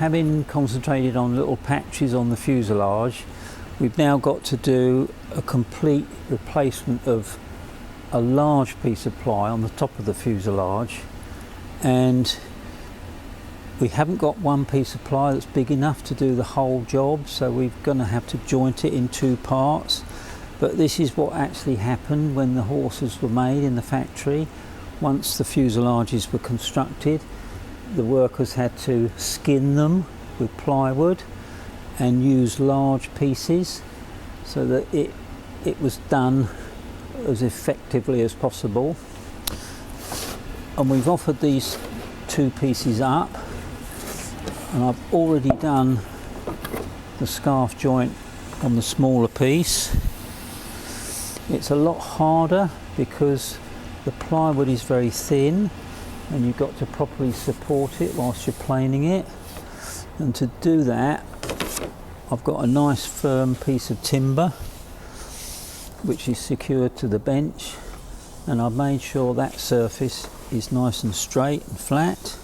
having concentrated on little patches on the fuselage, we've now got to do a complete replacement of a large piece of ply on the top of the fuselage, and we haven't got one piece of ply that's big enough to do the whole job, so we're going to have to joint it in two parts. But this is what actually happened when the horses were made in the factory. Once the fuselages were constructed, the workers had to skin them with plywood and use large pieces so that it was done as effectively as possible. And we've offered these two pieces up, and I've already done the scarf joint on the smaller piece. It's a lot harder because the plywood is very thin and you've got to properly support it whilst you're planing it. And to do that, I've got a nice firm piece of timber which is secured to the bench, and I've made sure that surface is nice and straight and flat.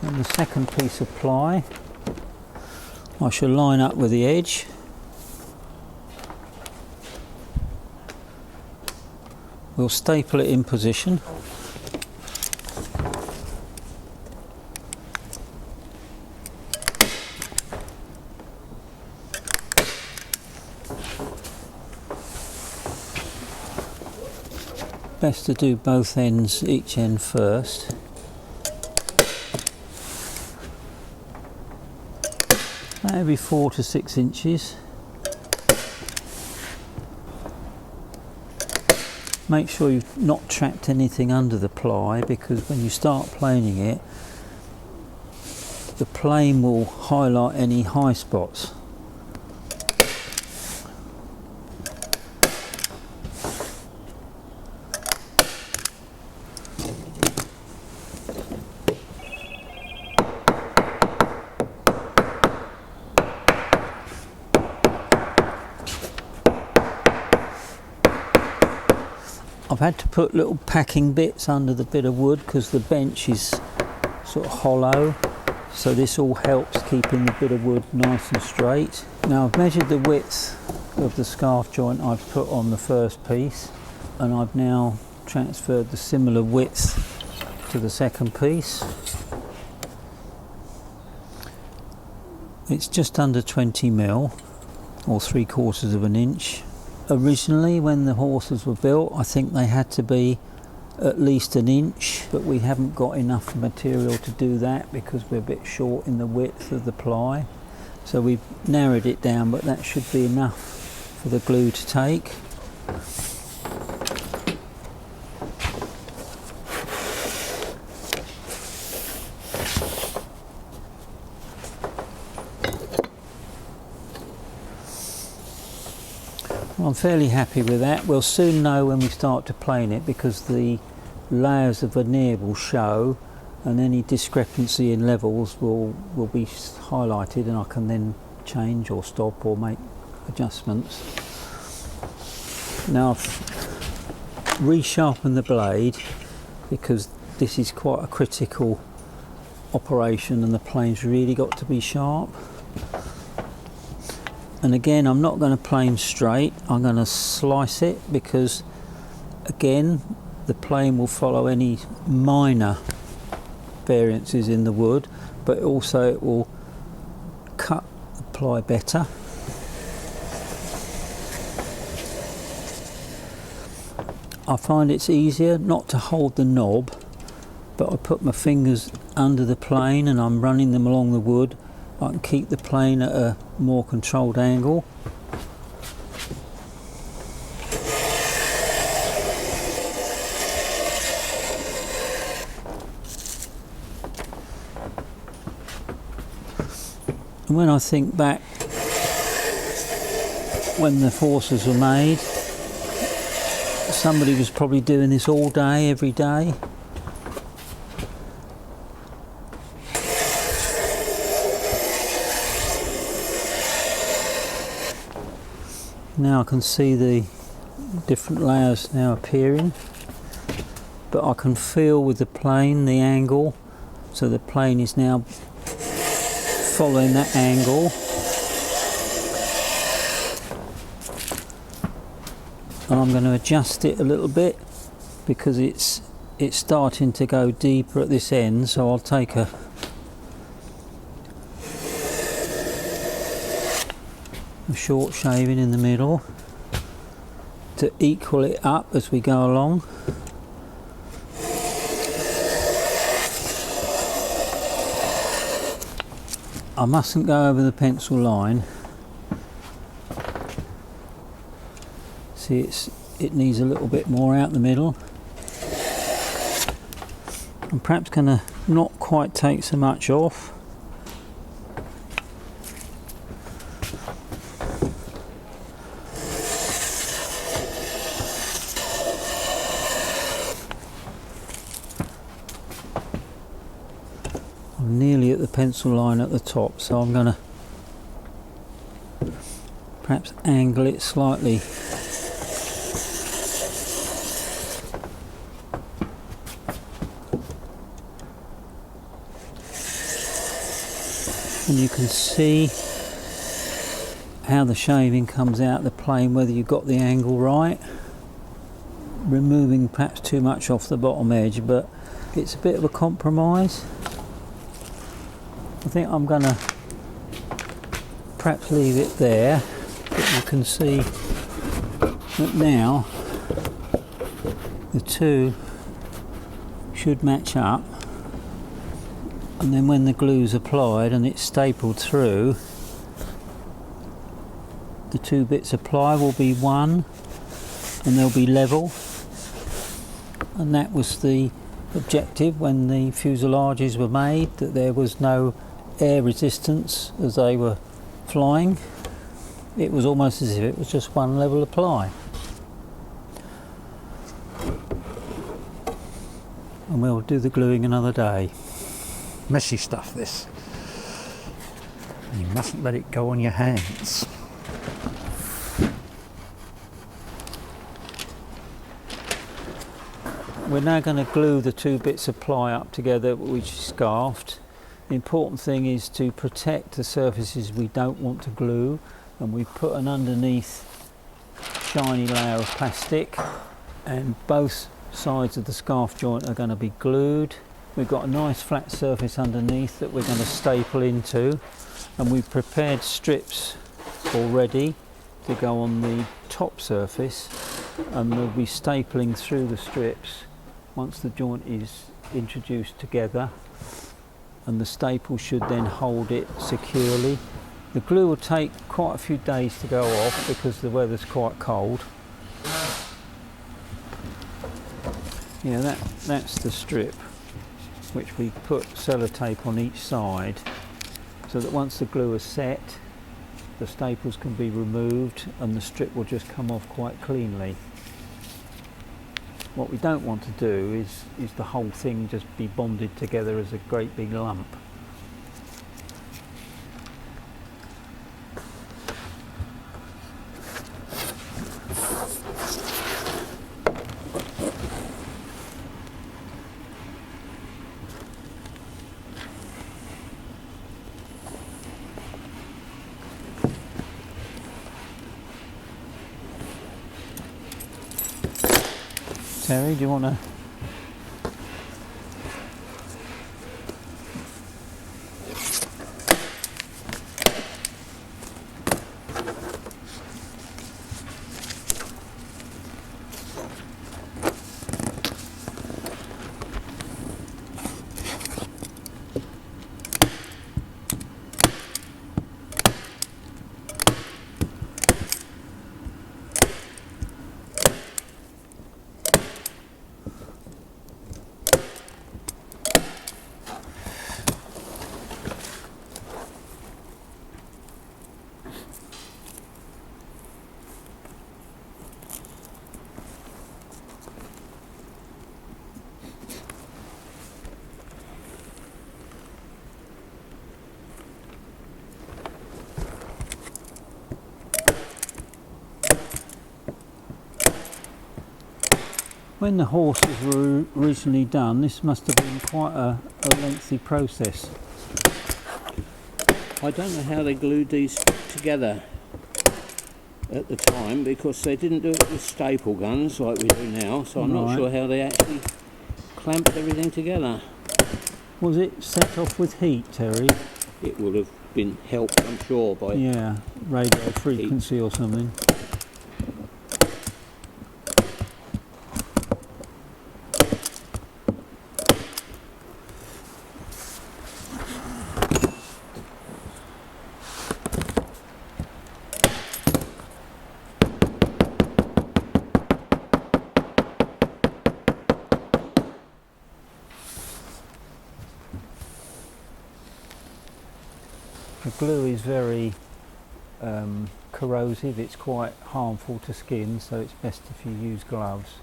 And the second piece of ply I shall line up with the edge. We'll staple it in position. Best to do both ends, each end first. Maybe 4 to 6 inches. Make sure you've not trapped anything under the ply, because when you start planing it, the plane will highlight any high spots. I've had to put little packing bits under the bit of wood because the bench is sort of hollow, so this all helps keeping the bit of wood nice and straight. Now I've measured the width of the scarf joint I've put on the first piece, and I've now transferred the similar width to the second piece. It's just under 20mm or 3/4 of an inch. Originally, when the horses were built, I think they had to be at least an inch, but we haven't got enough material to do that because we're a bit short in the width of the ply. So we've narrowed it down, but that should be enough for the glue to take. I'm fairly happy with that. We'll soon know when we start to plane it, because the layers of veneer will show, and any discrepancy in levels will be highlighted, and I can then change or stop or make adjustments. Now I've resharpened the blade because this is quite a critical operation and the plane's really got to be sharp. And again, I'm not going to plane straight, I'm going to slice it, because again the plane will follow any minor variances in the wood, but also it will cut the ply better. I find it's easier not to hold the knob, but I put my fingers under the plane and I'm running them along the wood. I can keep the plane at a more controlled angle. And when I think back when the horses were made, somebody was probably doing this all day, every day. Now I can see the different layers now appearing, but I can feel with the plane the angle So the plane is now following that angle. And I'm going to adjust it a little bit because it's starting to go deeper at this end, so I'll take a short shaving in the middle to equal it up as we go along. I mustn't go over the pencil line. See, it needs a little bit more out the middle. I'm perhaps going to not quite take so much off. I'm nearly at the pencil line at the top, so I'm going to perhaps angle it slightly. And you can see how the shaving comes out the plane, whether you've got the angle right. Removing perhaps too much off the bottom edge, but it's a bit of a compromise. I think I'm going to perhaps leave it there, but you can see that now the two should match up. And then when the glue's applied and it's stapled through, the two bits of ply will be one and they'll be level. And that was the objective when the fuselages were made, that there was no air resistance as they were flying. It was almost as if it was just one level of ply. And we'll do the gluing another day. Messy stuff, this. You mustn't let it go on your hands. We're now going to glue the two bits of ply up together, which is scarfed. The important thing is to protect the surfaces we don't want to glue, and we put an underneath shiny layer of plastic, and both sides of the scarf joint are going to be glued. We've got a nice flat surface underneath that we're going to staple into, and we've prepared strips already to go on the top surface, and we'll be stapling through the strips once the joint is introduced together, and the staple should then hold it securely. The glue will take quite a few days to go off because the weather's quite cold. Yeah, that's the strip, which we put sellotape on each side so that once the glue is set, the staples can be removed and the strip will just come off quite cleanly. What we don't want to do is the whole thing just be bonded together as a great big lump. Terry, do you want to? When the horses were originally done, this must have been quite a lengthy process. I don't know how they glued these together at the time, because they didn't do it with staple guns like we do now, so I'm not sure how they actually clamped everything together. Was it set off with heat, Terry? It would have been helped, I'm sure, by radio frequency or something. The glue is very corrosive, it's quite harmful to skin, so it's best if you use gloves.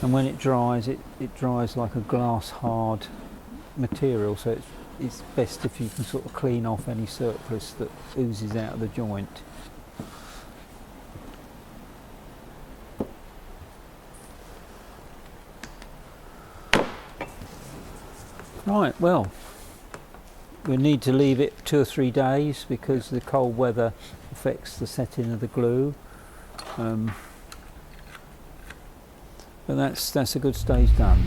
And when it dries, it dries like a glass hard material, so it's best if you can sort of clean off any surplus that oozes out of the joint. Right, well, we need to leave it 2 or 3 days because the cold weather affects the setting of the glue. But that's a good stage done.